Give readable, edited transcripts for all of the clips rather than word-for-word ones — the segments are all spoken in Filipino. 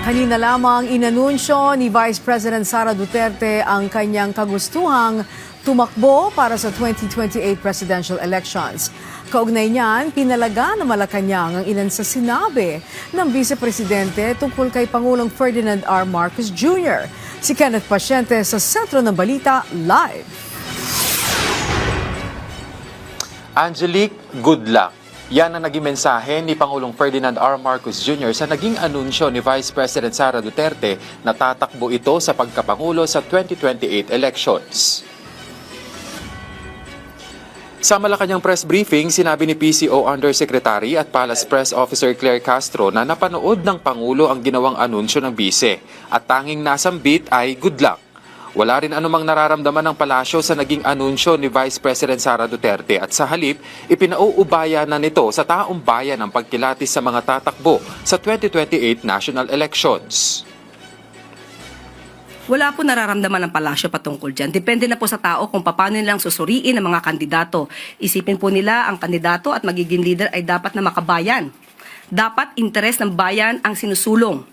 Kanina lamang inanunsyo ni Vice President Sara Duterte ang kanyang kagustuhang tumakbo para sa 2028 presidential elections. Kaugnay niyan, pinalaga ng Malacanang ang ilan sa sinabi ng Vice Presidente tungkol kay Pangulong Ferdinand R. Marcos Jr. Si Kenneth Paciente sa Sentro ng Balita Live. Angelique, good luck. Yan ang naging mensahe ni Pangulong Ferdinand R. Marcos Jr. sa naging anunsyo ni Vice President Sara Duterte na tatakbo ito sa pagkapangulo sa 2028 elections. Sa Malacanang press briefing, sinabi ni PCO Undersecretary at Palace Press Officer Claire Castro na napanood ng Pangulo ang ginawang anunsyo ng bise at tanging nasambit ay good luck. Wala rin anumang nararamdaman ng palasyo sa naging anunsyo ni Vice President Sara Duterte at sa halip, ipinauubaya na nito sa taong bayan ang pagkilatis sa mga tatakbo sa 2028 national elections. Wala po nararamdaman ng palasyo patungkol dyan. Depende na po sa tao kung paano nilang susuriin ang mga kandidato. Isipin po nila ang kandidato at magiging leader ay dapat na makabayan. Dapat interes ng bayan ang sinusulong.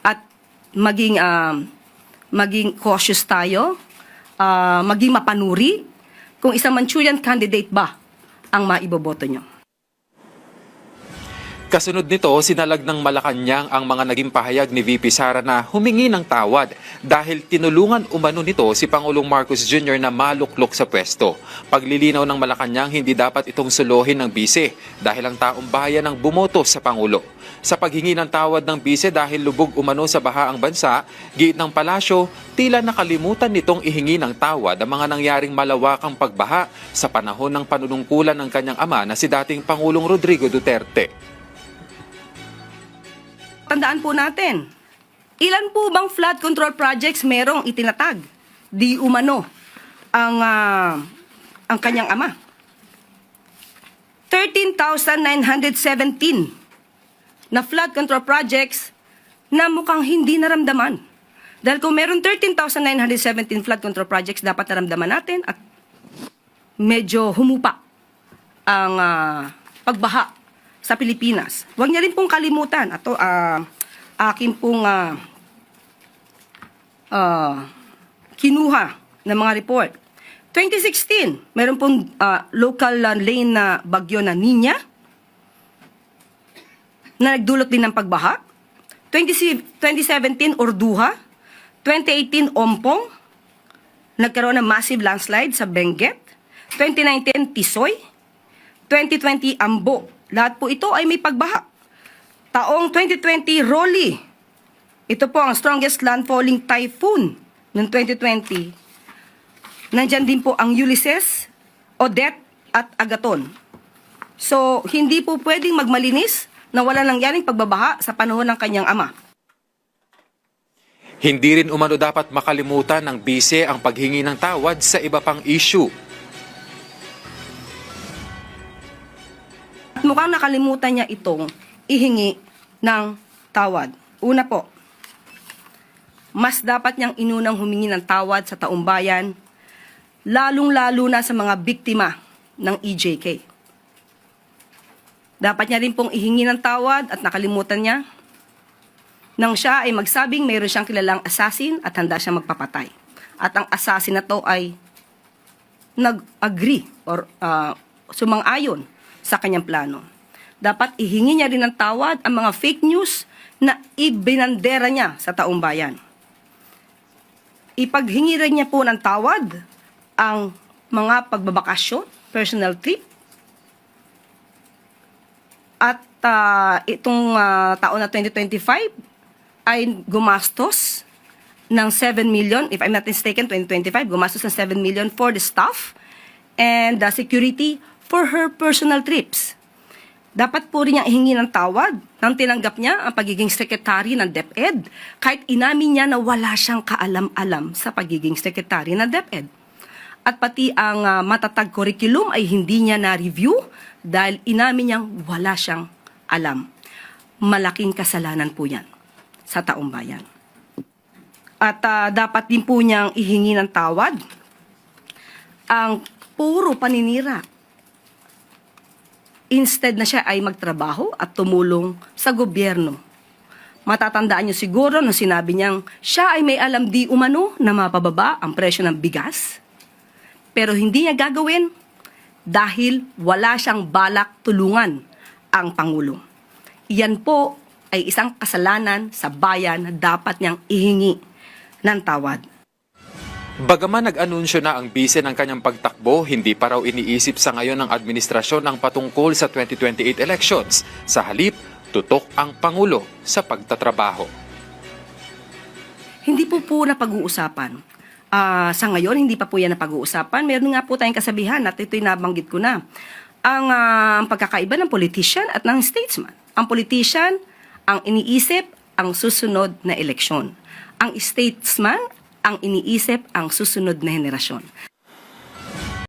At maging cautious tayo, maging mapanuri kung isang Manchurian candidate ba ang maiboboto nyo. Kasunod nito, sinalag ng Malacanang ang mga naging pahayag ni VP Sara na humingi ng tawad dahil tinulungan umano nito si Pangulong Marcos Jr. na maluklok sa pwesto. Paglilinaw ng Malacanang, hindi dapat itong suluhin ng bise dahil ang taong bayan ang bumoto sa Pangulo. Sa paghingi ng tawad ng bise dahil lubog umano sa baha ang bansa, giit ng palasyo, tila nakalimutan nitong ihingi ng tawad ang mga nangyaring malawakang pagbaha sa panahon ng panunungkulan ng kanyang ama na si dating Pangulong Rodrigo Duterte. Tandaan po natin, ilan po bang flood control projects merong itinatag? Di umano ang kanyang ama. 13,917 na flood control projects na mukhang hindi naramdaman. Dahil kung meron 13,917 flood control projects, dapat naramdaman natin at medyo humupa ang pagbaha sa Pilipinas. Huwag niya rin pong kalimutan. Ito, akin pong kinuha ng mga report. 2016, meron pong local lane na bagyo na Nina na nagdulot din ng pagbaha. 2017, Orduha. 2018, Ompong. Nagkaroon ng massive landslide sa Benguet. 2019, Tisoy. 2020, Ambo. Lahat po ito ay may pagbaha. Taong 2020, Rolly. Ito po ang strongest landfalling typhoon noong 2020. Nandyan din po ang Ulysses, Odette at Agaton. So, hindi po pwedeng magmalinis na wala nangyaring pagbabaha sa panahon ng kanyang ama. Hindi rin umano dapat makalimutan ng bise ang paghingi ng tawad sa iba pang issue. At mukhang nakalimutan niya itong ihingi ng tawad. Una po, mas dapat niyang inunang humingi ng tawad sa taong bayan, lalong-lalo na sa mga biktima ng EJK. Dapat niya rin pong ihingi ng tawad at nakalimutan niya nang siya ay magsabing mayroon siyang kilalang assassin at handa siyang magpapatay. At ang assassin na to ay nag-agree or sumang-ayon sa kanyang plano. Dapat ihingi niya rin ng tawad ang mga fake news na ibinandera niya sa taong bayan. Ipaghingi rin niya po ng tawad ang mga pagbabakasyon, personal trip. At itong taon na 2025 ay gumastos ng 7 million, if I'm not mistaken, 2025, gumastos ng 7 million for the staff and the security for her personal trips. Dapat po rin niyang ihingi ng tawad nang tinanggap niya ang pagiging sekretary ng DepEd kahit inamin niya na wala siyang kaalam-alam sa pagiging sekretary ng DepEd. At pati ang matatag curriculum ay hindi niya na-review dahil inamin niyang wala siyang alam. Malaking kasalanan po yan sa taong bayan. At dapat din po niyang ihingi ng tawad ang puro paninira. Instead na siya ay magtrabaho at tumulong sa gobyerno. Matatandaan niyo siguro nung sinabi niyang siya ay may alam di umano na mapababa ang presyo ng bigas. Pero hindi niya gagawin dahil wala siyang balak tulungan ang Pangulo. Iyan po ay isang kasalanan sa bayan na dapat niyang ihingi ng tawad. Bagaman nag-anunsyo na ang bise ng kanyang pagtakbo, hindi pa raw iniisip sa ngayon ng administrasyon ang patungkol sa 2028 elections. Sa halip, tutok ang Pangulo sa pagtatrabaho. Hindi po napag-uusapan. Sa ngayon, hindi pa po yan napag-uusapan. Meron nga po tayong kasabihan at ito'y nabanggit ko na. Ang pagkakaiba ng politician at ng statesman. Ang politician, ang iniisip, ang susunod na eleksyon. Ang statesman, ang iniisip, ang susunod na henerasyon.